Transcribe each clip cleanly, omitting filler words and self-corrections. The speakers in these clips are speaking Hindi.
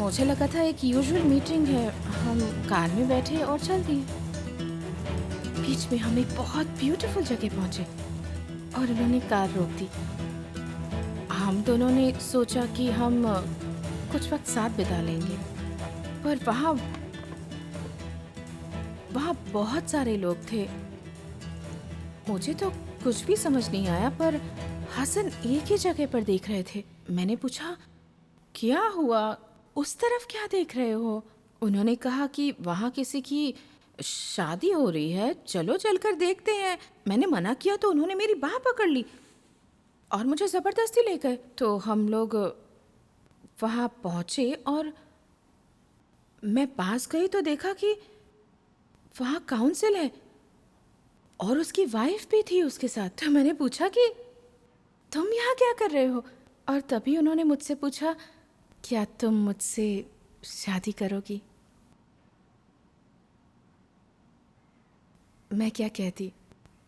मुझे लगा था एक यूजुअल मीटिंग है, हम कार में बैठे और चल दिए। बीच में हम एक बहुत ब्यूटीफुल जगह पहुंचे और उन्होंने कार रोक दी। हम दोनों ने सोचा कि हम कुछ वक्त साथ बिता लेंगे, पर वहाँ बहुत सारे लोग थे। मुझे तो कुछ भी समझ नहीं आया, पर हसन एक ही जगह पर देख रहे थे। मैंने पूछा, क्या हुआ, उस तरफ क्या देख रहे हो? उन्होंने कहा कि वहाँ किसी की शादी हो रही है, चलो चलकर देखते हैं। मैंने मना किया तो उन्होंने मेरी बाह पकड़ ली और मुझे ज़बरदस्ती ले गए। तो हम लोग वहाँ पहुँचे और मैं पास गई तो देखा कि वहाँ काउंसिल है और उसकी वाइफ भी थी उसके साथ। तो मैंने पूछा कि तुम यहाँ क्या कर रहे हो? और तभी उन्होंने मुझसे पूछा, क्या तुम मुझसे शादी करोगी? मैं क्या कहती,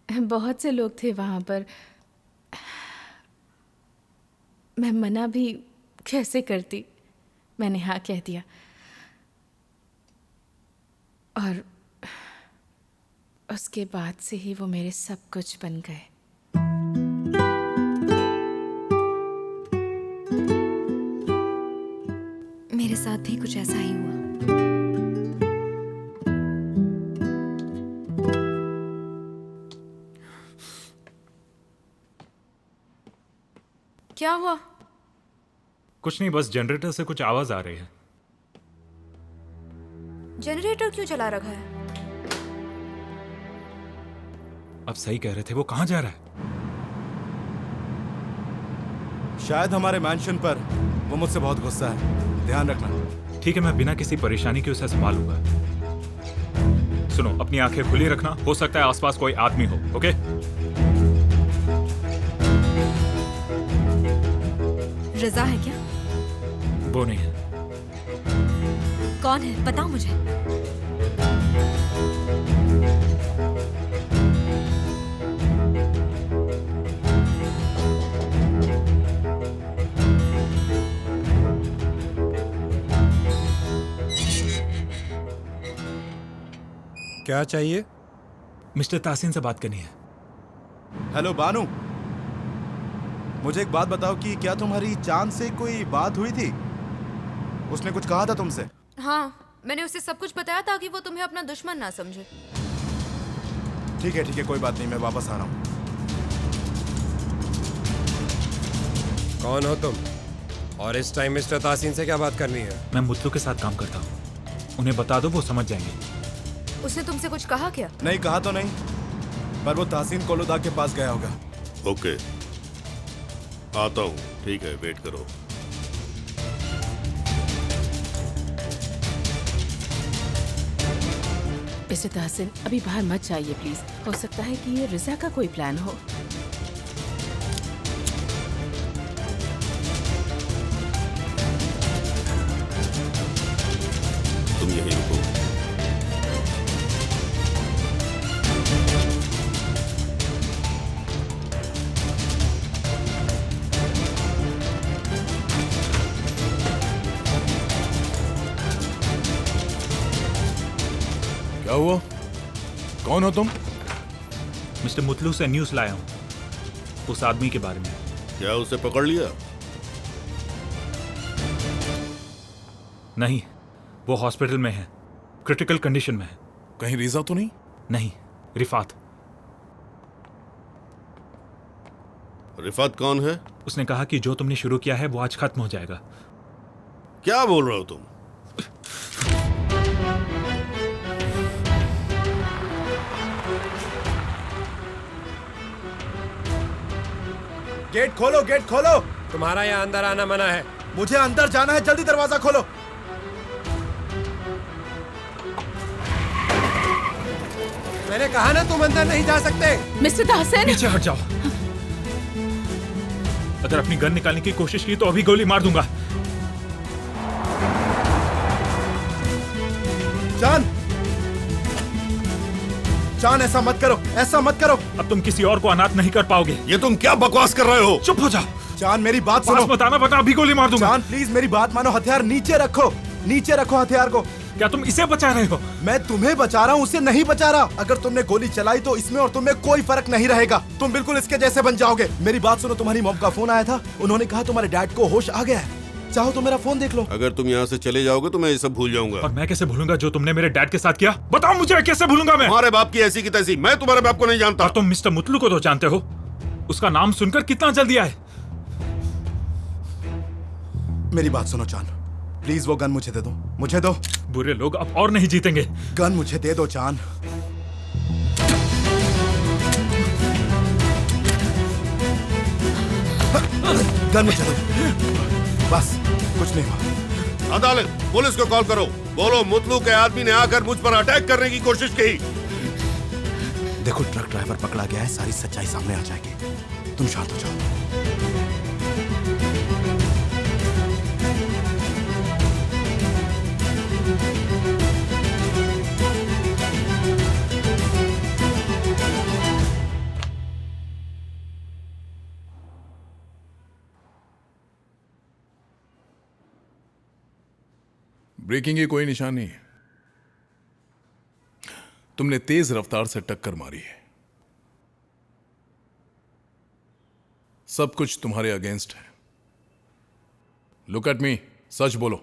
बहुत से लोग थे वहाँ पर, मैं मना भी कैसे करती। मैंने हाँ कह दिया और उसके बाद से ही वो मेरे सब कुछ बन गए। मेरे साथ भी कुछ ऐसा ही हुआ। क्या हुआ? कुछ नहीं, बस जनरेटर से कुछ आवाज आ रही है। जनरेटर क्यों चला रखा है? अब सही कह रहे थे, वो कहाँ जा रहा है? शायद हमारे मैंशन पर। वो मुझसे बहुत गुस्सा है, ध्यान रखना। ठीक है, मैं बिना किसी परेशानी के उसे संभालूंगा। सुनो, अपनी आंखें खुली रखना, हो सकता है आसपास कोई आदमी हो। ओके? रजा है क्या? वो नहीं है। कौन है, बताओ मुझे। क्या चाहिए? मिस्टर तासीन से बात करनी है। हेलो बानू, मुझे एक बात बताओ कि क्या तुम्हारी चांद से कोई बात हुई थी? उसने कुछ कहा था तुमसे? हाँ, मैंने उसे सब कुछ बताया ताकि वो तुम्हें अपना दुश्मन ना समझे। ठीक है, कोई बात नहीं, मैं वापस आ रहा हूँ। कौन हो तुम? और इस टाइम मिस्टर तासीन से क्या बात करनी है? मैं मुतलू के साथ काम करता हूँ, उन्हें बता दो, वो समझ जाएंगे। उसने तुमसे कुछ कहा क्या? नहीं कहा तो नहीं, पर वो तासीन कोलोदा के पास गया होगा। ओके, आता हूँ। ठीक है, वेट करो। मिस्टर ताहसिन, अभी बाहर मत जाइए प्लीज। हो सकता है कि ये रिजा का कोई प्लान हो। तुम यहीं रुको। क्या हुआ? कौन हो तुम? मिस्टर मुतलू से न्यूज़ लाया हूँ, उस आदमी के बारे में। क्या उसे पकड़ लिया? नहीं, वो हॉस्पिटल में है, क्रिटिकल कंडीशन में है। कहीं रिजा तो नहीं? नहीं, रिफात। रिफात कौन है? उसने कहा कि जो तुमने शुरू किया है वो आज खत्म हो जाएगा। क्या बोल रहे हो तुम? गेट खोलो, गेट खोलो। तुम्हारा यहाँ अंदर आना मना है। मुझे अंदर जाना है, जल्दी दरवाजा खोलो। मैंने कहा ना तुम अंदर नहीं जा सकते। मिस्टर ताहसिन, नीचे हट जाओ। अगर अपनी गन निकालने की कोशिश की तो अभी गोली मार दूंगा। जान, ऐसा मत करो, ऐसा मत करो। अब तुम किसी और को अनाथ नहीं कर पाओगे। ये तुम क्या बकवास कर रहे हो? चुप हो जाओ। जान, मेरी बात सुनो। बताना, वरना अभी गोली मार दूंगा। जान प्लीज मेरी बात मानो, हथियार नीचे रखो। नीचे रखो हथियार को। क्या तुम इसे बचा रहे हो? मैं तुम्हें बचा रहा हूँ, उसे नहीं बचा रहा। अगर तुमने गोली चलाई तो इसमें और तुम्हें कोई फर्क नहीं रहेगा। तुम बिल्कुल इसके जैसे बन जाओगे। मेरी बात सुनो, तुम्हारी मॉम का फोन आया था, उन्होंने कहा तुम्हारे डैड को होश आ गया है। चाहो तो मेरा फोन देख लो। अगर तुम यहाँ से चले जाओगे तो मैं ये सब भूल जाऊंगा। और मैं कैसे भूलूंगा जो तुमने मेरे डैड के साथ किया? बताओ मुझे, कैसे भूलूंगा मैं? तुम्हारे बाप की ऐसी की तैसी, मैं तुम्हारे बाप को नहीं जानता। और तुम मिस्टर मुतलू को तो जानते हो, उसका नाम सुनकर कितना जल्दी आए। मेरी बात सुनो चांद, प्लीज वो गन मुझे दे दो, मुझे दो। बुरे लोग अब और नहीं जीतेंगे। गन मुझे दे दो चांद। गन मुझे दो, बस कुछ नहीं हुआ। अदालत, पुलिस को कॉल करो, बोलो मुतलू के आदमी ने आकर मुझ पर अटैक करने की कोशिश की। देखो ट्रक ड्राइवर पकड़ा गया है, सारी सच्चाई सामने आ जाएगी। तुम शांत हो जाओ। ब्रेकिंग की कोई निशान नहीं है। तुमने तेज रफ्तार से टक्कर मारी है। सब कुछ तुम्हारे अगेंस्ट है। लुक एट मी, सच बोलो,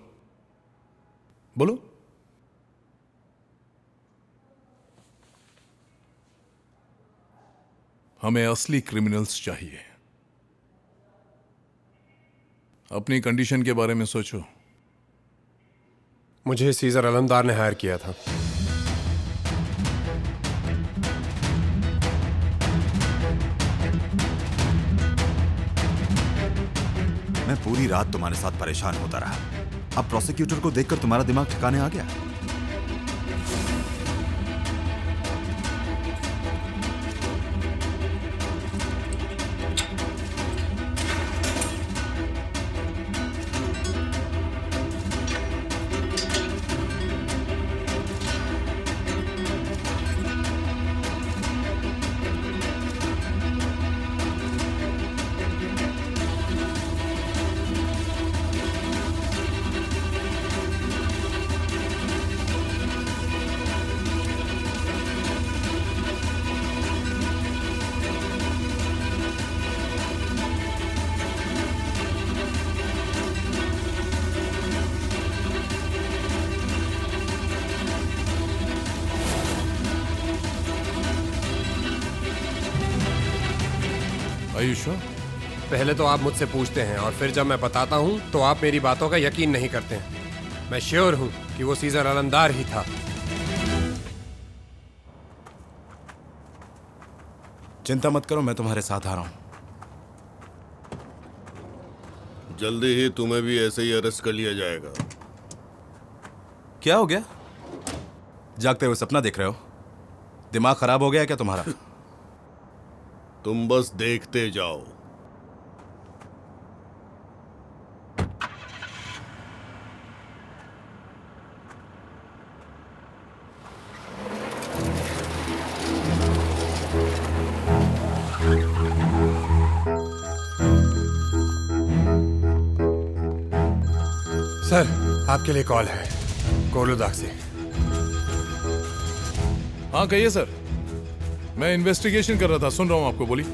बोलो। हमें असली क्रिमिनल्स चाहिए। अपनी कंडीशन के बारे में सोचो। मुझे सीजर अलमदार ने हायर किया था। मैं पूरी रात तुम्हारे साथ परेशान होता रहा। अब प्रोसिक्यूटर को देखकर तुम्हारा दिमाग ठिकाने आ गया। Are you sure? पहले तो आप मुझसे पूछते हैं और फिर जब मैं बताता हूं तो आप मेरी बातों का यकीन नहीं करते हैं। मैं श्योर हूं कि वो सीजर अलमदार ही था। चिंता मत करो, मैं तुम्हारे साथ आ रहा हूं। जल्दी ही तुम्हें भी ऐसे ही अरेस्ट कर लिया जाएगा। क्या हो गया? जागते हुए सपना देख रहे हो? दिमाग खराब हो गया क्या तुम्हारा? तुम बस देखते जाओ। सर, आपके लिए कॉल है, कोलुदाग से। हाँ कहिए सर, मैं इन्वेस्टिगेशन कर रहा था, सुन रहा हूं आपको, बोलिए।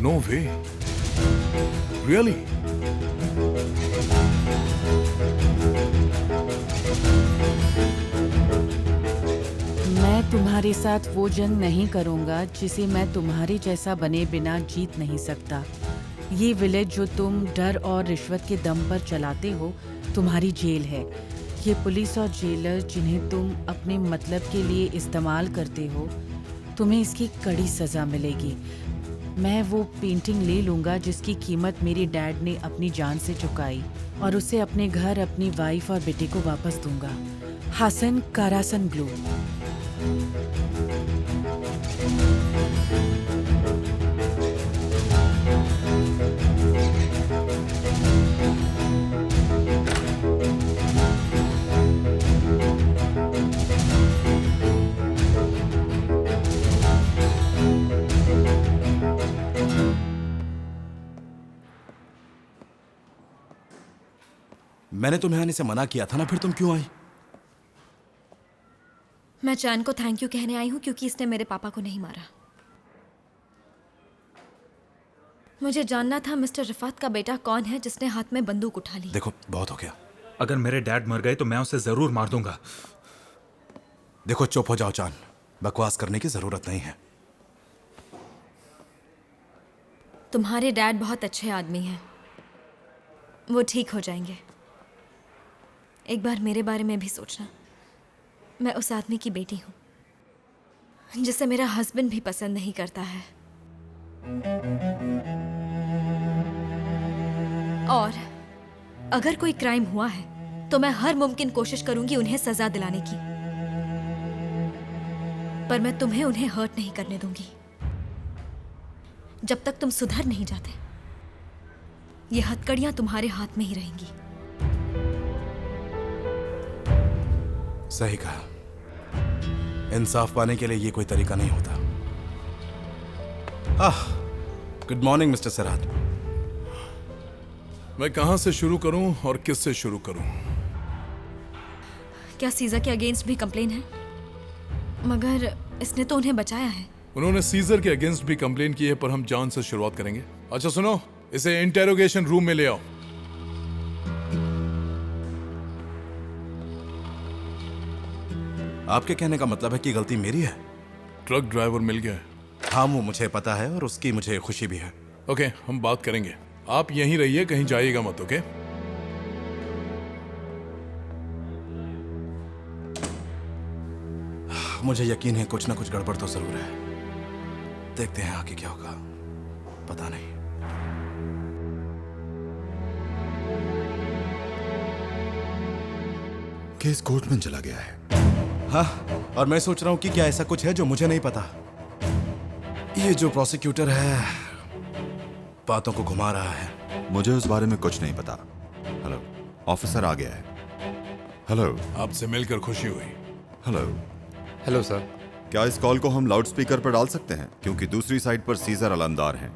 नो वे, रियली? मैं तुम्हारे साथ वो जंग नहीं करूंगा जिसे मैं तुम्हारे जैसा बने बिना जीत नहीं सकता। ये विलेज जो तुम डर और रिश्वत के दम पर चलाते हो, तुम्हारी जेल है। ये पुलिस और जेलर जिन्हें तुम अपने मतलब के लिए इस्तेमाल करते हो, तुम्हें इसकी कड़ी सज़ा मिलेगी। मैं वो पेंटिंग ले लूँगा जिसकी कीमत मेरे डैड ने अपनी जान से चुकाई, और उसे अपने घर, अपनी वाइफ और बेटे को वापस दूंगा। हसन कारासन ब्लू। मैंने तुम्हें आने से मना किया था ना, फिर तुम क्यों आई? मैं चैन को थैंक यू कहने आई हूँ क्योंकि इसने मेरे पापा को नहीं मारा। मुझे जानना था मिस्टर रिफात का बेटा कौन है जिसने हाथ में बंदूक उठा ली। देखो बहुत हो गया। अगर मेरे डैड मर गए तो मैं उसे जरूर मार दूंगा। देखो चुप हो जाओ चान, बकवास करने की जरूरत नहीं है। तुम्हारे डैड बहुत अच्छे आदमी हैं, वो ठीक हो जाएंगे। एक बार मेरे बारे में भी सोचना। मैं उस आदमी की बेटी हूं जिसे मेरा हस्बैंड भी पसंद नहीं करता है, और अगर कोई क्राइम हुआ है तो मैं हर मुमकिन कोशिश करूंगी उन्हें सजा दिलाने की, पर मैं तुम्हें उन्हें हर्ट नहीं करने दूंगी। जब तक तुम सुधर नहीं जाते ये हथकड़ियां तुम्हारे हाथ में ही रहेंगी। सही कहा। इंसाफ पाने के लिए ये कोई तरीका नहीं होता। Good morning mister Siraj. मैं कहां से शुरू करूं और किससे शुरू करूं? क्या सीजा के अगेंस्ट भी कंप्लेन है? मगर इसने तो उन्हें बचाया है। उन्होंने सीजर के अगेंस्ट भी कंप्लेन की है, पर हम जान से शुरुआत करेंगे। अच्छा सुनो, इसे इंटेरोगेशन रूम में ले आओ। आपके कहने का मतलब है कि गलती मेरी है? ट्रक ड्राइवर मिल गया है। हाँ वो मुझे पता है और उसकी मुझे खुशी भी है। ओके, हम बात करेंगे। आप यहीं रहिए, कहीं जाइएगा मत। ओके? मुझे यकीन है कुछ ना कुछ गड़बड़ तो जरूर है। देखते हैं आगे क्या होगा, पता नहीं। केस कोर्ट में चला गया है। हाँ, और मैं सोच रहा हूं कि क्या ऐसा कुछ है जो मुझे नहीं पता। ये जो प्रोसिक्यूटर है बातों को घुमा रहा है। मुझे उस बारे में कुछ नहीं पता। हेलो, ऑफिसर आ गया है। हेलो। आपसे मिलकर खुशी हुई। हेलो। Hello sir. क्या इस कॉल को हम लाउड स्पीकर पर डाल सकते हैं? क्योंकि दूसरी साइड पर सीजर अलंदार हैं।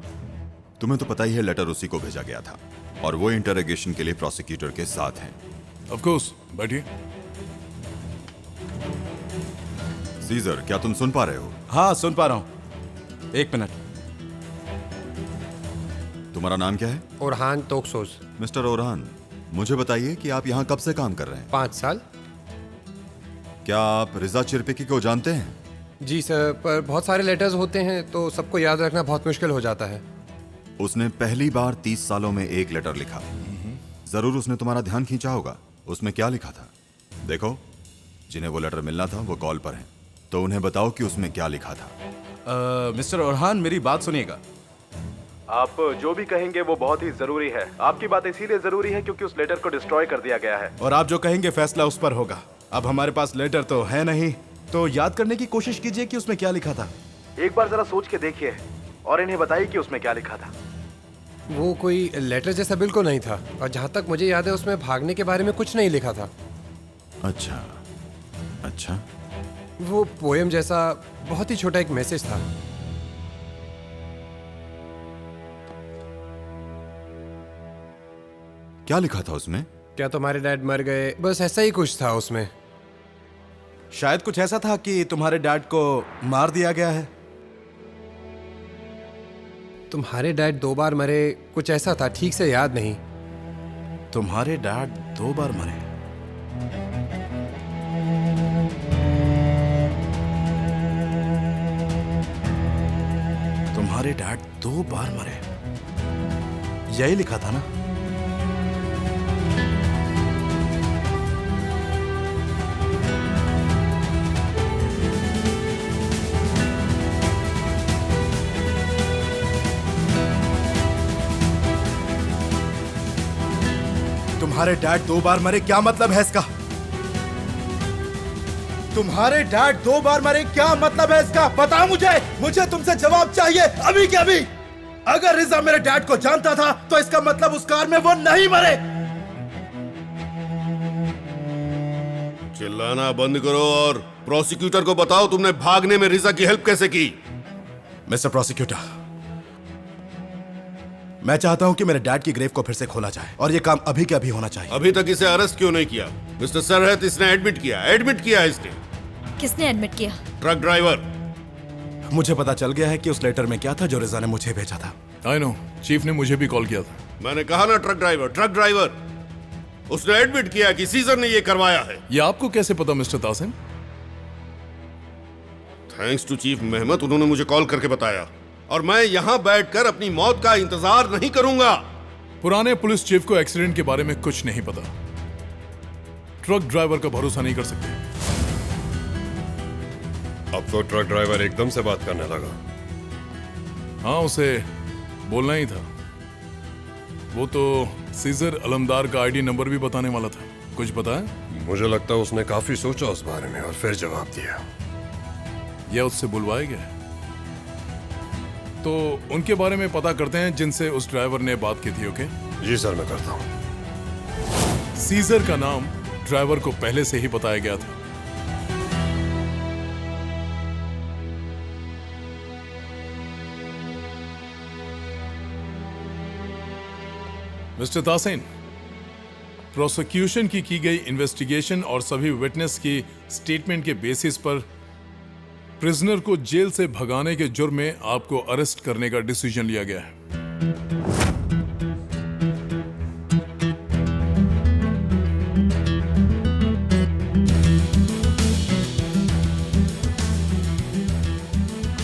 तुम्हें तो पता ही है लेटर उसी को भेजा गया था और वो इंटरोगेशन के लिए प्रोसिक्यूटर के साथ हैं। ऑफ कोर्स, बैठिए। सीजर, क्या तुम सुन पा रहे हो? हाँ सुन पा रहा हूं। एक मिनट। तुम्हारा नाम क्या है? ओरहान तोकसोस। मिस्टर ओरहान, मुझे बताइए कि आप यहाँ कब से काम कर रहे हैं? 5 साल। क्या आप रिजा चिरपिकी को जानते हैं? जी सर, पर बहुत सारे लेटर्स होते हैं तो सबको याद रखना बहुत मुश्किल हो जाता है। उसने पहली बार 30 सालों में एक लेटर लिखा। जरूर उसने तुम्हारा ध्यान खींचा होगा। उसमें क्या लिखा था? देखो, जिन्हें वो लेटर मिलना था वो कॉल पर हैं, तो उन्हें बताओ कि उसमें क्या लिखा था। मिस्टर ओरहान, मेरी बात सुनिएगा। आप जो भी कहेंगे वो बहुत ही जरूरी है। आपकी बात इसीलिए जरूरी है क्योंकि उस लेटर को डिस्ट्रॉय कर दिया गया है, और आप जो कहेंगे फैसला उस पर होगा। अब हमारे पास लेटर तो है नहीं, तो याद करने की कोशिश कीजिए कि उसमें क्या लिखा था। एक बार जरा सोच के देखिए और इन्हें बताइए कि उसमें क्या लिखा था। वो कोई लेटर जैसा बिल्कुल नहीं था, और जहाँ तक मुझे याद है उसमें भागने के बारे में कुछ नहीं लिखा था। अच्छा अच्छा। वो पोएम जैसा बहुत ही छोटा एक मैसेज था। क्या लिखा था उसमें? क्या तुम्हारे डैड मर गए, बस ऐसा ही कुछ था उसमें। शायद कुछ ऐसा था कि तुम्हारे डैड को मार दिया गया है। तुम्हारे डैड 2 बार मरे, कुछ ऐसा था, ठीक से याद नहीं। तुम्हारे डैड 2 बार मरे? तुम्हारे डैड 2 बार मरे, यही लिखा था ना? तुम्हारे डैड 2 बार मरे, क्या मतलब है इसका? तुम्हारे डैड 2 बार मरे, क्या मतलब है इसका? बताओ मुझे तुमसे जवाब चाहिए अभी के अभी। अगर रिजा मेरे डैड को जानता था तो इसका मतलब उस कार में वो नहीं मरे। चिल्लाना बंद करो और प्रोसिक्यूटर को बताओ तुमने भागने में रिजा की हेल्प कैसे की। मिस्टर प्रोसिक्यूटर, मैं चाहता हूँ कि मेरे डैड की ग्रेव को फिर से खोला जाए और ये काम अभी के अभी होना चाहिए। अभी तक इसे अरेस्ट क्यों नहीं किया? मिस्टर सरहद, इसने एडमिट किया है इसने। किसने एडमिट किया? Truck driver. मुझे पता चल गया है कि उस लेटर में क्या था जो रिजा ने मुझे भेजा था। आई नो, चीफ ने मुझे भी कॉल किया था। मैंने कहा ना ट्रक ड्राइवर। उसने एडमिट किया कि सीजर ने ये करवाया है। ये आपको कैसे पता मिस्टर तासिन? थैंक्स टू चीफ मेहमत, उन्होंने मुझे कॉल करके बताया। और मैं यहाँ बैठकर अपनी मौत का इंतजार नहीं करूंगा। पुराने पुलिस चीफ को एक्सीडेंट के बारे में कुछ नहीं पता। ट्रक ड्राइवर का भरोसा नहीं कर सकते। अब तो ट्रक ड्राइवर एकदम से बात करने लगा। हाँ, उसे बोलना ही था। वो तो सीजर अलमदार का आईडी नंबर भी बताने वाला था। कुछ पता है? मुझे लगता है उसने काफी सोचा उस बारे में और फिर जवाब दिया। या उससे बुलवाया गया? तो उनके बारे में पता करते हैं जिनसे उस ड्राइवर ने बात की थी। ओके जी सर, मैं करता हूँ। सीजर का नाम ड्राइवर को पहले से ही बताया गया था। मिस्टर तासिन, प्रोसिक्यूशन की गई इन्वेस्टिगेशन और सभी विटनेस की स्टेटमेंट के बेसिस पर प्रिजनर को जेल से भगाने के जुर्म में आपको अरेस्ट करने का डिसीजन लिया गया है।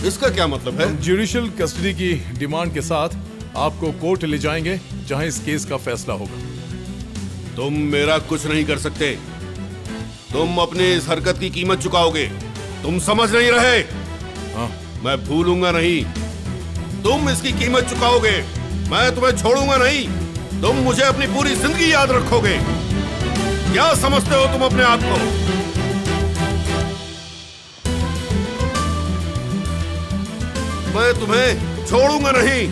इसका क्या मतलब है? जुडिशियल कस्टडी की डिमांड के साथ आपको कोर्ट ले जाएंगे जहां इस केस का फैसला होगा। तुम मेरा कुछ नहीं कर सकते। तुम अपनी इस हरकत की कीमत चुकाओगे। तुम समझ नहीं रहे? हाँ। मैं भूलूंगा नहीं। तुम इसकी कीमत चुकाओगे। मैं तुम्हें छोड़ूंगा नहीं। तुम मुझे अपनी पूरी जिंदगी याद रखोगे। क्या समझते हो तुम अपने आप को? मैं तुम्हें छोड़ूंगा नहीं।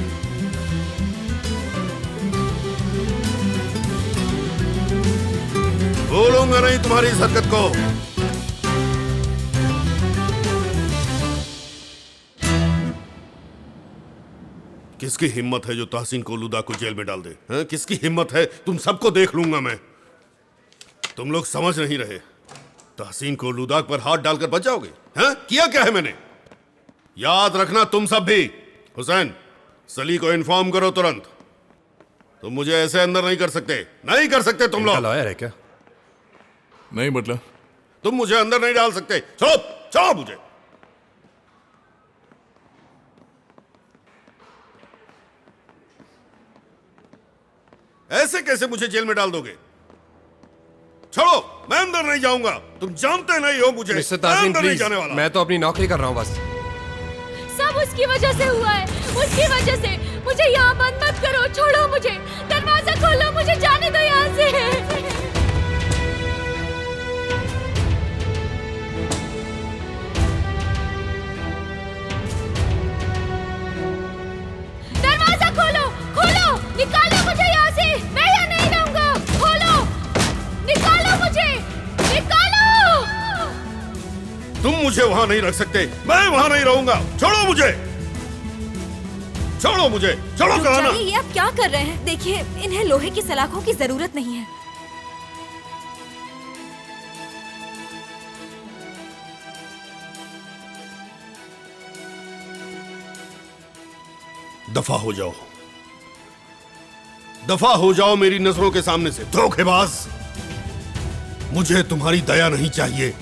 भूलूंगा नहीं तुम्हारी इस हरकत को। किसकी हिम्मत है जो तहसीन को लुदा को जेल में डाल दे? हैं? किसकी हिम्मत है? तुम सबको देख लूंगा मैं। तुम लोग समझ नहीं रहे। तहसीन को लुदा पर हाथ डालकर बच जाओगे? हैं? किया क्या है मैंने? याद रखना तुम सब भी। हुसैन, सली को इन्फॉर्म करो तुरंत। तुम मुझे ऐसे अंदर नहीं कर सकते। नहीं कर सकते तुम लोग। लॉयर है क्या? नहीं मतलब तुम मुझे अंदर नहीं डाल सकते। छोड़ो, छोड़ो मुझे। ऐसे कैसे मुझे जेल में डाल दोगे? छोड़ो, मैं अंदर नहीं जाऊंगा। तुम जानते नहीं हो मुझे। मिस्टर मैं तासिन अंदर नहीं प्लीज, जाने वाला। मैं तो अपनी नौकरी कर रहा हूँ बस। सब उसकी वजह से हुआ है, उसकी वजह से। मुझे यहाँ बंद मत करो, छोड़ो मुझे। दरवाजा खोलो, मुझे जाने दो यहाँ से। दरवाजा खोलो, खोलो, निकालो मुझे यहाँ से। मैं यहाँ नहीं रहूंगा। खोलो, निकालो मुझे, निकालो। तुम मुझे वहां नहीं रख सकते। मैं वहां नहीं रहूंगा। छोड़ो मुझे, छोड़ो मुझे, छोड़ो। कहा ना। ये आप क्या कर रहे हैं? देखिए, इन्हें लोहे की सलाखों की जरूरत नहीं है। दफा हो जाओ, दफा हो जाओ मेरी नजरों के सामने से, धोखेबाज। मुझे तुम्हारी दया नहीं चाहिए।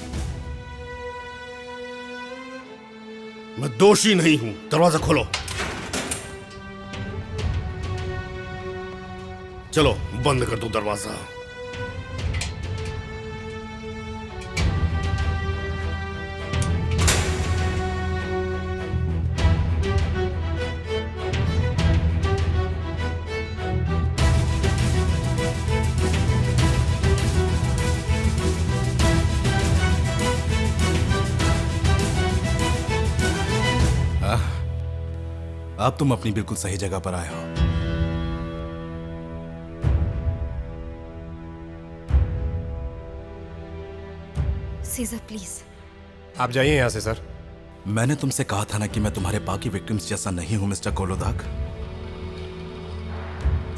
मैं दोषी नहीं हूं। दरवाजा खोलो। चलो, बंद कर दो दरवाजा। अब तुम अपनी बिल्कुल सही जगह पर आए हो। सीजर प्लीज। आप जाइए यहाँ से सर। मैंने तुमसे कहा था ना कि मैं तुम्हारे बाकी विक्टिम्स जैसा नहीं हूं मिस्टर कोलोदाक।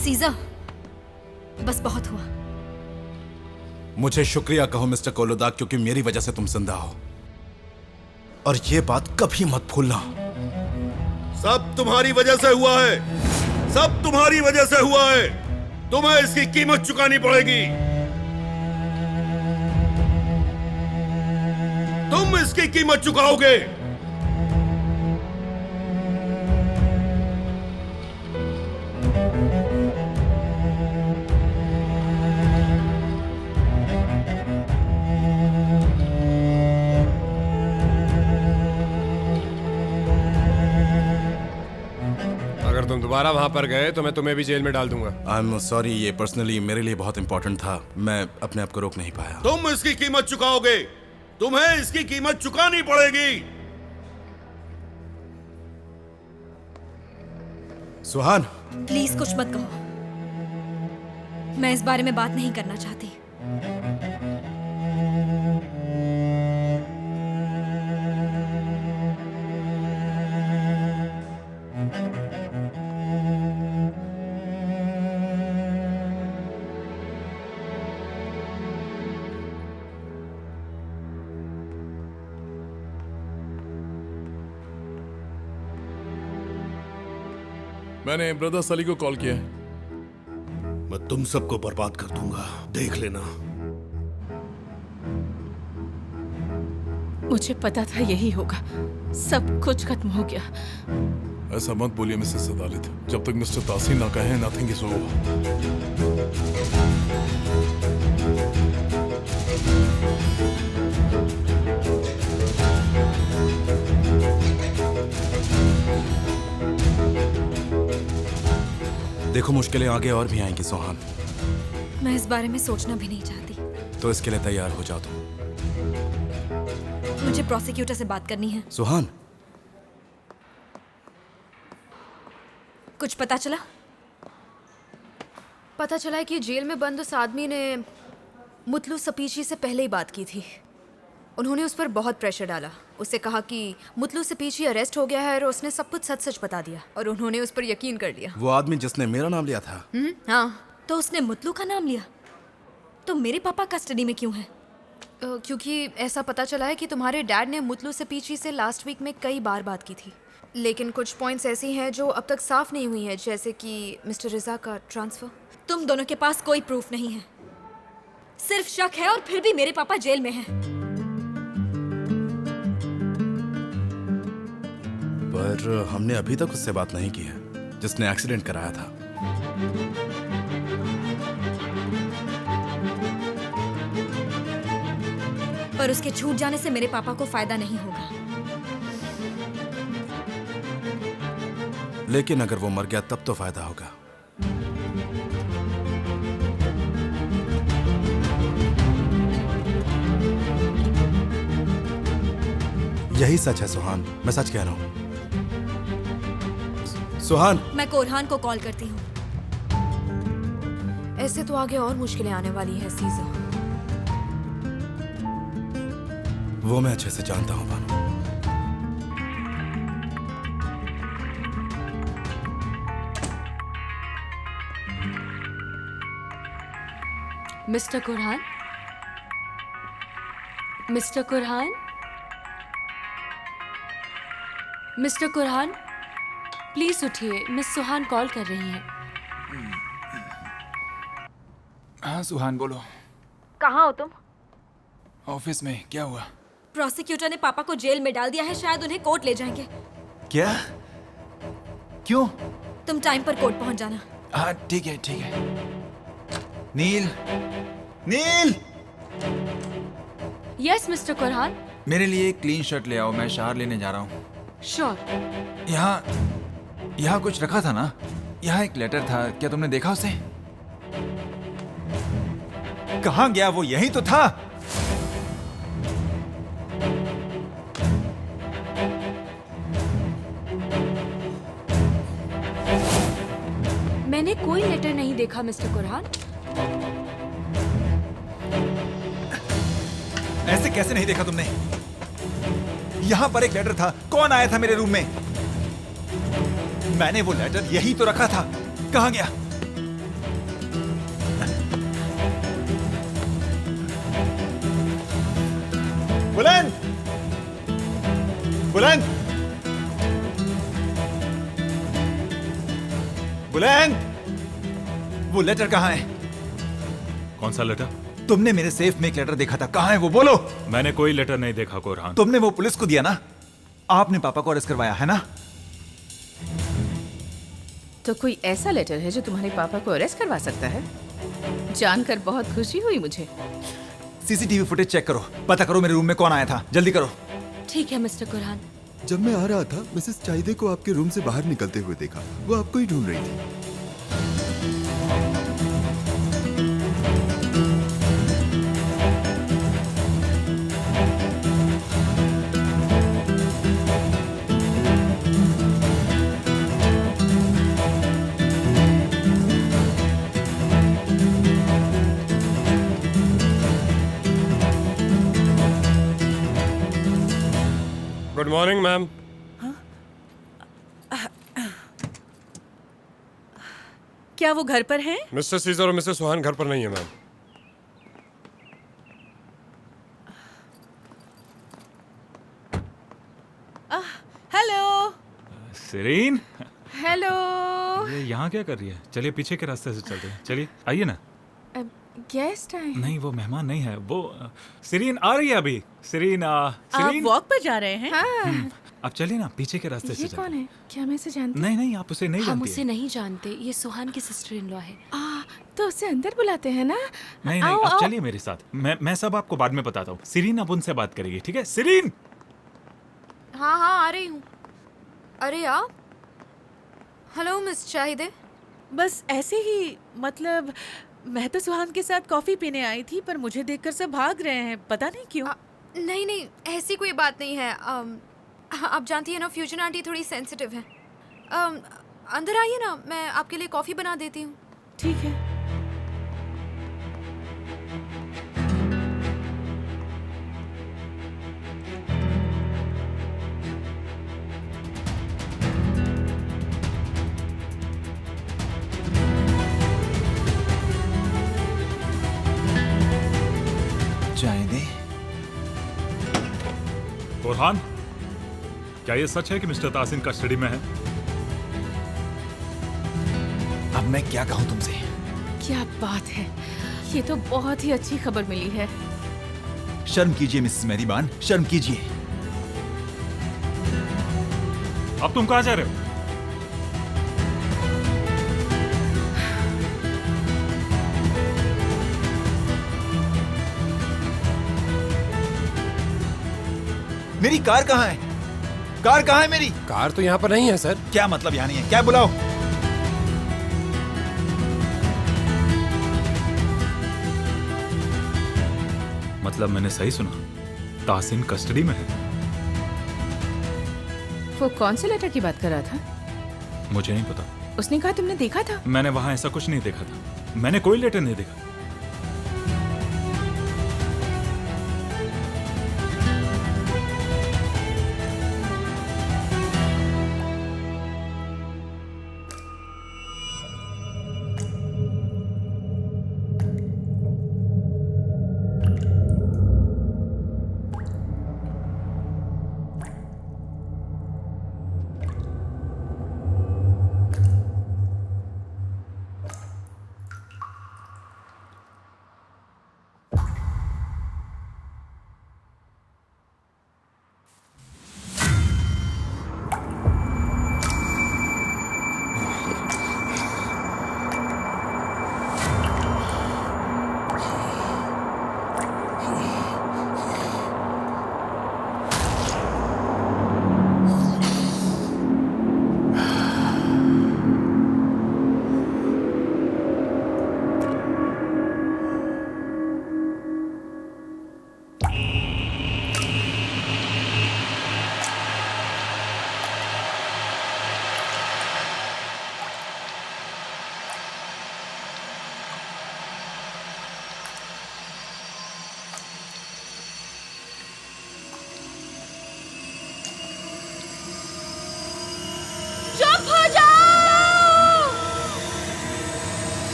सीजर, बस बहुत हुआ। मुझे शुक्रिया कहो मिस्टर कोलोदा, क्योंकि मेरी वजह से तुम जिंदा हो। और ये बात कभी मत भूलना। सब तुम्हारी वजह से हुआ है, सब तुम्हारी वजह से हुआ है। तुम्हें इसकी कीमत चुकानी पड़ेगी। तुम इसकी कीमत चुकाओगे। अगर तुम दोबारा वहां पर गए तो मैं तुम्हें भी जेल में डाल दूंगा। आई एम सॉरी, ये पर्सनली मेरे लिए बहुत इंपॉर्टेंट था। मैं अपने आप को रोक नहीं पाया। तुम इसकी कीमत चुकाओगे। तुम्हें इसकी कीमत चुकानी पड़ेगी। सुहान, प्लीज कुछ मत कहो। मैं इस बारे में बात नहीं करना चाहती। मैंने ब्रदर सली को कॉल किया है। मैं तुम सबको बर्बाद कर दूंगा, देख लेना। मुझे पता था यही होगा। सब कुछ खत्म हो गया। ऐसा मत बोलिए मिसेस अदालत। जब तक मिस्टर तासीन ना कहे, नथिंग इज ओवर। देखो मुश्किलें आगे और भी आएंगी सुहान, मैं इस बारे में सोचना भी नहीं चाहती। तो इसके लिए तैयार हो जाओ तुम। मुझे प्रोसिक्यूटर से बात करनी है। सुहान, कुछ पता चला? पता चला है कि जेल में बंद उस आदमी ने मुतलू सपीची से पहले ही बात की थी। उन्होंने उस पर बहुत प्रेशर डाला। उससे कहा कि मुतलू सपीची अरेस्ट हो गया है और उसने सब कुछ सच सच बता दिया और उन्होंने उस पर यकीन कर लिया। वो आदमी जिसने मेरा नाम लिया था। हाँ। तो उसने मुतलू का नाम लिया। तो मेरे पापा कस्टडी में क्यों हैं? क्योंकि ऐसा पता चला है कि तुम्हारे डैड ने मुतलू सपीची से लास्ट वीक में कई बार बात की थी, लेकिन कुछ पॉइंट्स ऐसी हैं जो अब तक साफ नहीं हुई हैं, जैसे कि मिस्टर रिजा का ट्रांसफर। तुम दोनों के पास कोई प्रूफ नहीं है, सिर्फ शक है, और फिर भी मेरे पापा जेल में हैं। पर हमने अभी तक उससे बात नहीं की है, जिसने एक्सीडेंट कराया था। पर उसके छूट जाने से मेरे पापा को फायदा नहीं होगा। लेकिन अगर वो मर गया तब तो फायदा होगा। यही सच है सुहान, मैं सच कह रहा हूं। सुहान, मैं कोरहान को कॉल करती हूँ। ऐसे तो आगे और मुश्किलें आने वाली हैं सीज़ा। वो मैं अच्छे से जानता हूं बानो। Mister Kurhan, mister Kurhan, mister Kurhan, please उठिए, मिस सुहान कॉल कर रही हैं। हाँ सुहान बोलो। कहाँ हो तुम? ऑफिस में। क्या हुआ? प्रोसिक्यूटर ने पापा को जेल में डाल दिया है, शायद उन्हें कोर्ट ले जाएंगे। क्या? क्यों? तुम टाइम पर कोर्ट पहुंच जाना। हाँ ठीक है ठीक है। नील, नील, यस मिस्टर कुरहान। मेरे लिए एक क्लीन शर्ट ले आओ, मैं शहर लेने जा रहा हूँ। श्योर। यहाँ कुछ रखा था ना? यहाँ एक लेटर था, क्या तुमने देखा उसे? कहाँ गया वो? यही तो था। मैंने कोई लेटर नहीं देखा मिस्टर कुरहान। ऐसे कैसे नहीं देखा तुमने? यहाँ पर एक लेटर था। कौन आया था मेरे रूम में? मैंने वो लेटर यही तो रखा था। कहाँ गया? बुलंद, बुलंद, बुलंद। वो लेटर कहाँ है? कौन सा लेटर? तुमने मेरे सेफ में एक लेटर देखा था, कहाँ है वो? बोलो। मैंने कोई लेटर नहीं देखा कोरहान। तुमने वो पुलिस को दिया ना? आपने पापा को अरेस्ट करवाया है ना? तो कोई ऐसा लेटर है जो तुम्हारे पापा को अरेस्ट करवा सकता है? जानकर बहुत खुशी हुई मुझे। सीसीटीवी फुटेज चेक करो, पता करो मेरे रूम में कौन आया था, जल्दी करो। ठीक है मिस्टर कुरहान। जब मैं आ रहा था मिसेस चाइदे को आपके रूम से बाहर निकलते हुए देखा। वो आपको ही ढूंढ रही थी। Good morning ma'am. क्या वो घर पर हैं? मिस्टर सीजर और मिसेस सुहान घर पर नहीं है मैम। हेलो। सिरीन, हेलो। ये यहाँ क्या कर रही है? चलिए पीछे के रास्ते से चलते हैं। चलिए आइए ना। गेस्ट आए? नहीं, वो मेहमान नहीं है, वो सिरीन आ रही है अभी। सिरीन आप वॉक पर जा रहे हैं? हाँ। आप चलिए ना, पीछे के रास्ते से ये चलते कौन है? क्या मैं इसे जानती? नहीं नहीं, आप उसे नहीं हम जानती उसे नहीं जानते, ये सुहान की सिस्टर इन लॉ है। तो उसे अंदर बुलाते हैं ना? नहीं नहीं, आओ, आप आओ। चलिए मेरे साथ। मैं सब आपको बाद में बताता हूँ। सिरीन अब उनसे बात करेगी, ठीक है? सिरीन। हाँ हाँ आ रही हूँ। अरे आप? हेलो मिस चाहिदे। बस ऐसे ही, मतलब मैं तो सुहान के साथ कॉफी पीने आई थी, पर मुझे देखकर सब भाग रहे हैं, पता नहीं क्यों। नहीं नहीं, ऐसी कोई बात नहीं है। आप जानती है ना, फ्यूजन आंटी थोड़ी सेंसिटिव है। अंदर आइए ना, मैं आपके लिए कॉफ़ी बना देती हूँ। ठीक है। चाइदे। बुरहान, क्या ये सच है कि मिस्टर तासिन कस्टडी में है? अब मैं क्या कहूँ तुमसे? क्या बात है, ये तो बहुत ही अच्छी खबर मिली है। शर्म कीजिए मिसेस मेरीबान, शर्म कीजिए। अब तुम कहाँ जा रहे हो? मेरी कार कहाँ है? कार कहाँ है मेरी? कार तो यहाँ पर नहीं है सर। क्या मतलब यहाँ नहीं है? क्या बुलाओ? मतलब मैंने सही सुना, तासिन कस्टडी में है? वो कौन से लेटर की बात कर रहा था? मुझे नहीं पता। उसने कहा तुमने देखा था? मैंने वहां ऐसा कुछ नहीं देखा था। मैंने कोई लेटर नहीं देखा।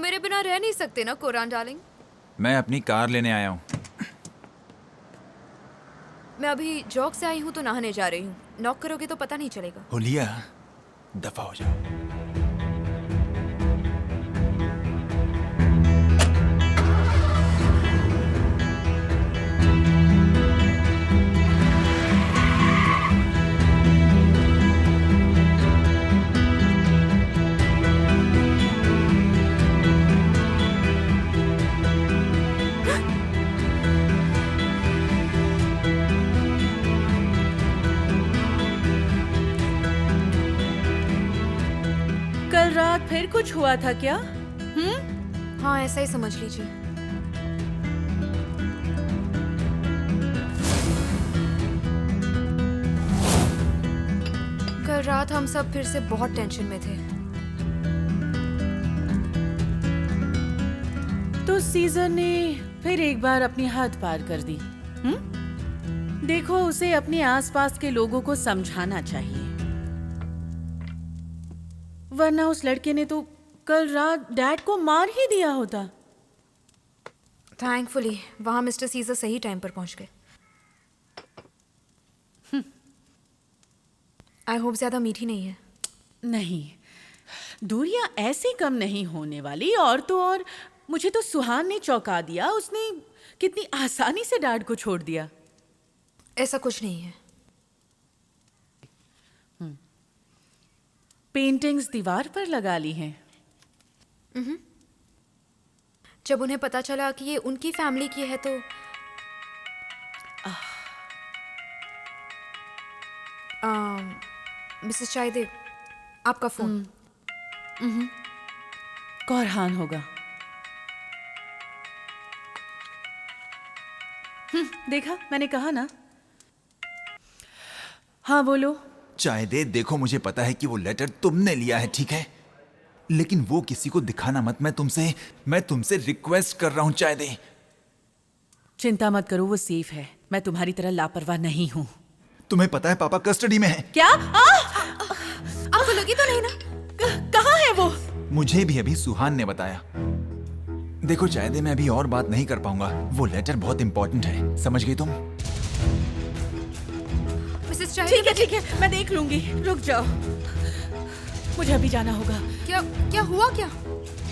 मेरे बिना रह नहीं सकते ना कुरान डार्लिंग। मैं अपनी कार लेने आया हूँ। मैं अभी जॉग से आई हूँ तो नहाने जा रही हूँ। नॉक करोगे तो पता नहीं चलेगा। हुलिया, दफा हो जाओ। कल रात फिर कुछ हुआ था क्या? हाँ, ऐसा ही समझ लीजिए। कल रात हम सब फिर से बहुत टेंशन में थे। तो सीजर ने फिर एक बार अपनी हद पार कर दी। देखो, उसे अपने आसपास के लोगों को समझाना चाहिए, वरना उस लड़के ने तो कल रात डैड को मार ही दिया होता। थैंकफुली वहां मिस्टर सीजर सही टाइम पर पहुंच गए। आई होप ज्यादा मीठी नहीं है। नहीं, दूरियां ऐसे कम नहीं होने वाली। और तो और मुझे तो सुहान ने चौंका दिया। उसने कितनी आसानी से डैड को छोड़ दिया। ऐसा कुछ नहीं है। पेंटिंग्स दीवार पर लगा ली हैं। जब उन्हें पता चला कि ये उनकी फैमिली की है तो मिसेस चाइदे, आपका फोन। कौरहान होगा। देखा, मैंने कहा ना। हाँ बोलो। चाहे देखो, मुझे पता है कि वो लेटर तुमने लिया है, ठीक है, लेकिन वो किसी को दिखाना मत। मैं तुमसे रिक्वेस्ट कर रहा हूं चाहे। चिंता मत करो, वो सेफ है। मैं तुम्हारी तरह लापरवाह नहीं हूँ। तुम्हें पता है पापा कस्टडी में है। क्या? आपको लगी तो नहीं ना? कहाँ है वो? मुझे भी अभी सुहान ने बताया। देखो चाहे, मैं अभी और बात नहीं कर पाऊंगा। वो लेटर बहुत इंपॉर्टेंट है, समझ गई तुम? मिसेस चाइदे, ठीक है, मैं देख लूंगी। रुक जाओ, मुझे अभी जाना होगा। क्या हुआ? क्या?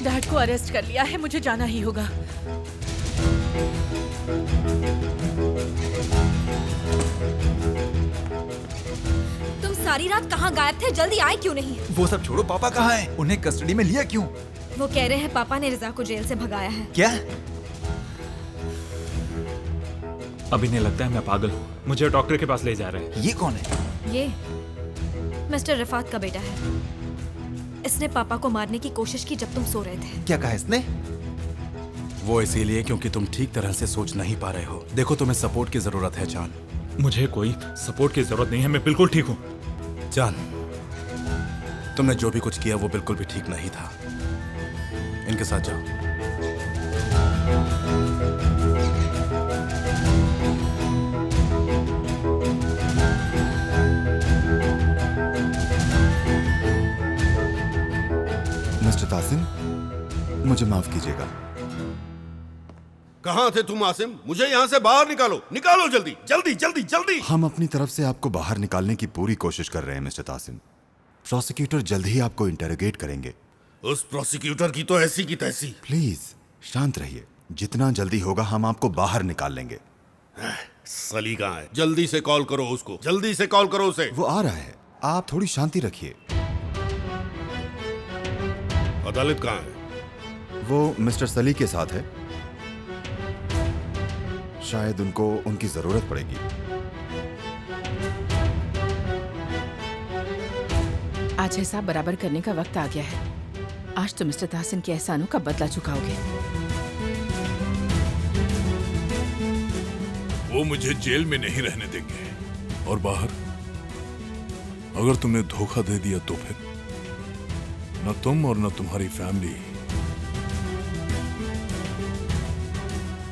डैड को अरेस्ट कर लिया है, मुझे जाना ही होगा। तुम सारी रात कहाँ गायब थे? जल्दी आए क्यों नहीं? वो सब छोड़ो, पापा कहाँ हैं? उन्हें कस्टडी में लिया क्यों? वो कह रहे हैं पापा ने रिजा को जेल से भगाया है। क्या? अभी नहीं लगता है मैं पागल हूँ। मुझे डॉक्टर के पास ले जा रहे हैं। ये कौन है? ये मिस्टर रफात का बेटा है। इसने पापा को मारने की कोशिश की जब तुम सो रहे थे। क्या कहा इसने? वो इसीलिए क्योंकि तुम ठीक तरह से सोच नहीं पा रहे हो। देखो, तुम्हें सपोर्ट की जरूरत है जान। मुझे कोई सपोर्ट की जरूरत नहीं है, मैं बिल्कुल ठीक हूँ। जान, तुमने जो भी कुछ किया वो बिल्कुल भी ठीक नहीं था। इनके साथ जाओ। मिस्टर तासिम, मुझे माफ कीजिएगा। कहाँ थे तुम आसिम? मुझे यहाँ से बाहर निकालो, निकालो जल्दी जल्दी जल्दी जल्दी। हम अपनी तरफ से आपको बाहर निकालने की पूरी कोशिश कर रहे हैं मिस्टर तासिम। प्रोसिक्यूटर जल्द ही आपको इंटेरोगेट करेंगे। उस प्रोसिक्यूटर की तो ऐसी की तैसी। प्लीज शांत रहिए, जितना जल्दी होगा हम आपको बाहर निकाल लेंगे। सली कहाँ है? जल्दी से कॉल करो उसको, जल्दी से कॉल करो उसे। वो आ रहा है, आप थोड़ी शांति रखिए। अदालत कहाँ है? वो मिस्टर सली के साथ है, शायद उनको उनकी जरूरत पड़ेगी। आज हिसाब बराबर करने का वक्त आ गया है। आज तो मिस्टर ताहसिन के एहसानों का बदला चुकाओगे। वो मुझे जेल में नहीं रहने देंगे, और बाहर अगर तुमने धोखा दे दिया तो फिर न तुम और न तुम्हारी फैमिली।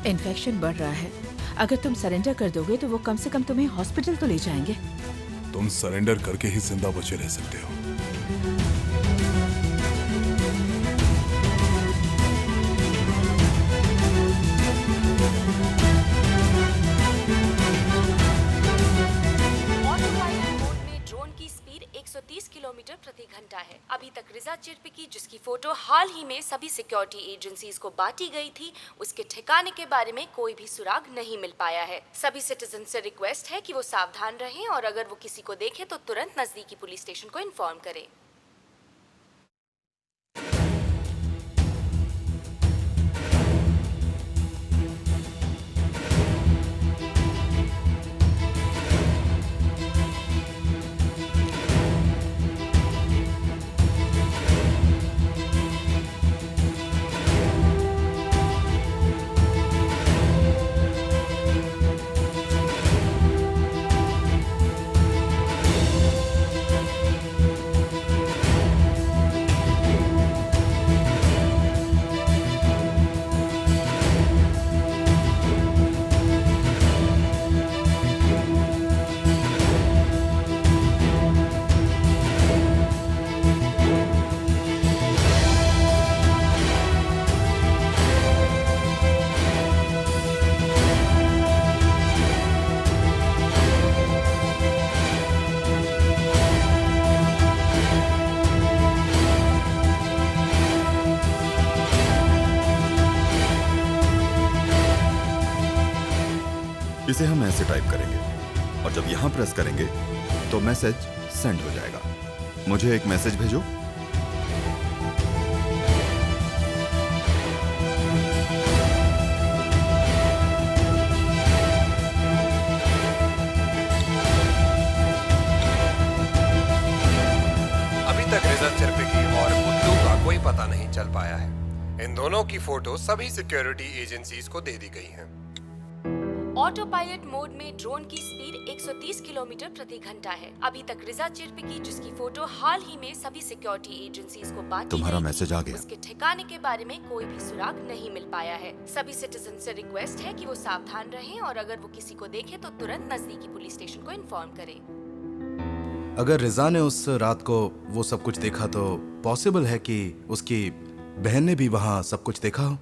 इन्फेक्शन बढ़ रहा है, अगर तुम सरेंडर कर दोगे तो वो कम से कम तुम्हें हॉस्पिटल तो ले जाएंगे। तुम सरेंडर करके ही जिंदा बचे रह सकते हो। चिरपी की जिसकी फोटो हाल ही में सभी सिक्योरिटी एजेंसीज को बांटी गई थी, उसके ठिकाने के बारे में कोई भी सुराग नहीं मिल पाया है। सभी सिटीजन से रिक्वेस्ट है कि वो सावधान रहें और अगर वो किसी को देखे तो तुरंत नजदीकी पुलिस स्टेशन को इन्फॉर्म करें। इसे हम ऐसे टाइप करेंगे और जब यहां प्रेस करेंगे तो मैसेज सेंड हो जाएगा। मुझे एक मैसेज भेजो। अभी तक रिजा चिरपिकी और मुत्लू का कोई पता नहीं चल पाया है। इन दोनों की फोटो सभी सिक्योरिटी एजेंसीज को दे दी गई हैं। ऑटो पायलट मोड में ड्रोन की स्पीड 130 किलोमीटर प्रति घंटा है। अभी तक रिजा चिरपिकी जिसकी फोटो हाल ही में सभी सिक्योरिटी एजेंसीज को बांटी तुम्हारा गई थी, मैसेज आ गया। उसके ठिकाने के बारे में कोई भी सुराग नहीं मिल पाया है। सभी सिटीजन से रिक्वेस्ट है कि वो सावधान रहें और अगर वो किसी को देखे तो तुरंत नजदीकी पुलिस स्टेशन को इन्फॉर्म करें। अगर रिजा ने उस रात को वो सब कुछ देखा तो पॉसिबल है कि उसकी बहन ने भी वहां सब कुछ देखा हो।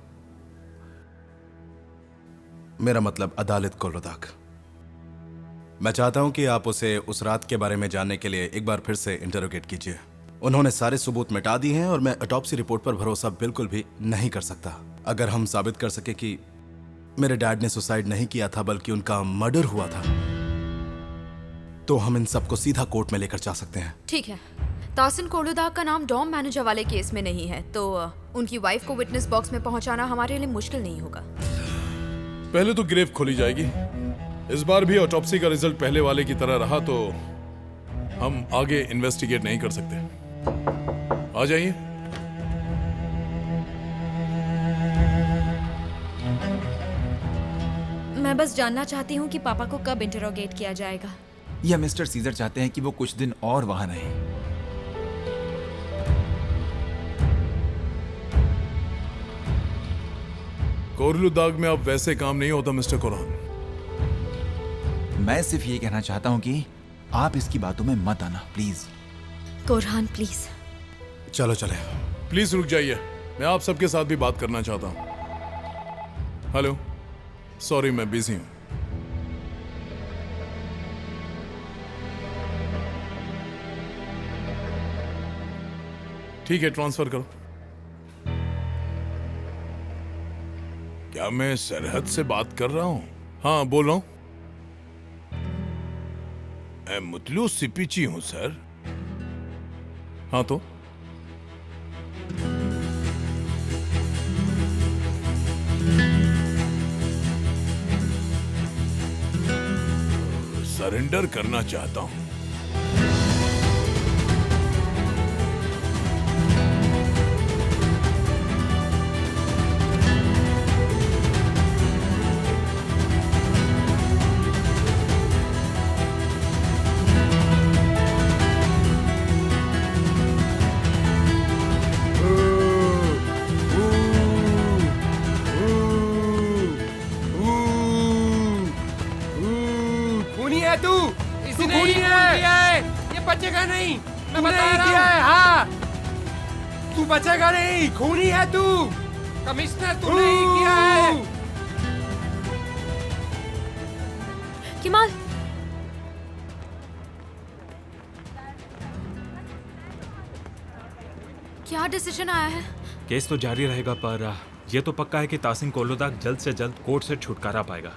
मेरा मतलब अदालत कोलरोदाक। मैं चाहता हूं कि आप उसे उस रात के बारे में जानने के लिए एक बार फिर से इंटरोगेट कीजिए। उन्होंने सारे सबूत मिटा दिए हैं और मैं ऑटोप्सी रिपोर्ट पर भरोसा बिल्कुल भी नहीं कर सकता। अगर हम साबित कर सके कि मेरे डैड ने सुसाइड नहीं किया था बल्कि उनका मर्डर हुआ था, तो हम इन सबको सीधा कोर्ट में लेकर जा सकते हैं। ठीक है, ताहसिन कोलरोदाक का नाम डॉम मैनेजर वाले केस में नहीं है, तो उनकी वाइफ को विटनेस बॉक्स में पहुंचाना हमारे लिए मुश्किल नहीं होगा। पहले तो ग्रेव खोली जाएगी। इस बार भी ऑटोप्सी का रिजल्ट पहले वाले की तरह रहा तो हम आगे इन्वेस्टिगेट नहीं कर सकते। आ जाइए। मैं बस जानना चाहती हूँ कि पापा को कब इंटरोगेट किया जाएगा। या मिस्टर सीजर चाहते हैं कि वो कुछ दिन और वहां रहें। कोरलुदाग में अब वैसे काम नहीं होता मिस्टर कुरहान। मैं सिर्फ ये कहना चाहता हूँ कि आप इसकी बातों में मत आना प्लीज। कुरहान प्लीज। चलो चले। प्लीज रुक जाइए, मैं आप सबके साथ भी बात करना चाहता हूँ। हेलो, सॉरी मैं बिजी हूँ। ठीक है, ट्रांसफर करो। क्या मैं सरहद से बात कर रहा हूं? हाँ, बोल रहा हूं। मैं मुतलू सिपिची हूं सर। हाँ तो सरेंडर करना चाहता हूं। बचेगा नहीं, मैं बता रहा हूं। हाँ, तू बचेगा नहीं, खूनी है तू। कमिश्नर तू नहीं किया है। किमाल, क्या डिसीजन आया है? केस तो जारी रहेगा, पर ये तो पक्का है कि तासिन कोलुदाक जल्द से जल्द कोर्ट से छुटकारा पाएगा।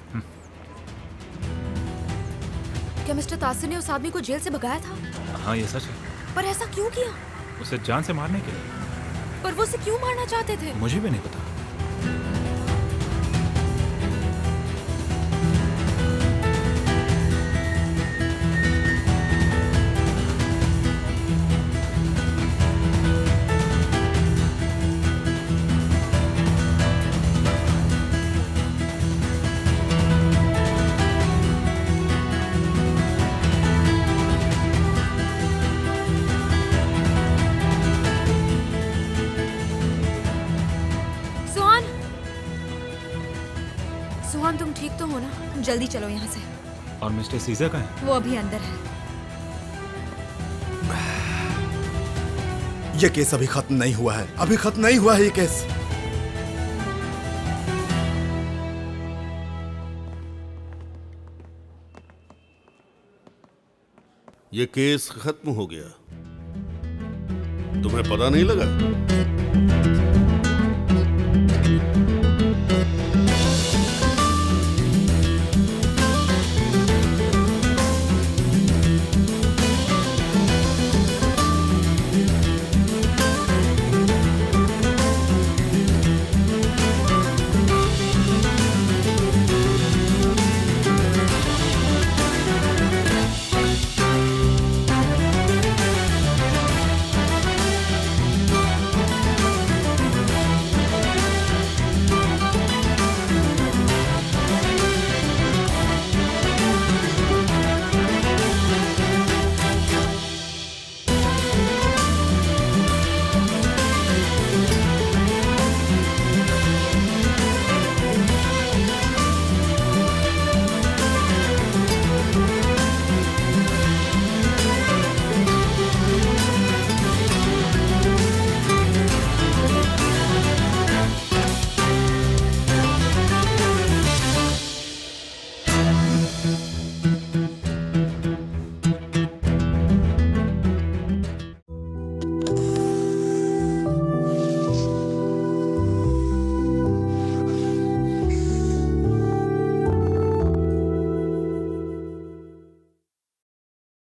क्या मिस्टर तासिन ने उस आदमी को जेल से भगाया था? हाँ, ये सच है। पर ऐसा क्यों किया? उसे जान से मारने के लिए। पर वो उसे क्यों मारना चाहते थे? मुझे भी नहीं पता। सुहान, तुम ठीक तो हो ना? जल्दी चलो यहाँ से। और मिस्टर सीजर कहाँ है? वो अभी अंदर है। ये केस अभी खत्म नहीं हुआ है, अभी खत्म नहीं हुआ है ये केस। ये केस खत्म हो गया, तुम्हें पता नहीं लगा?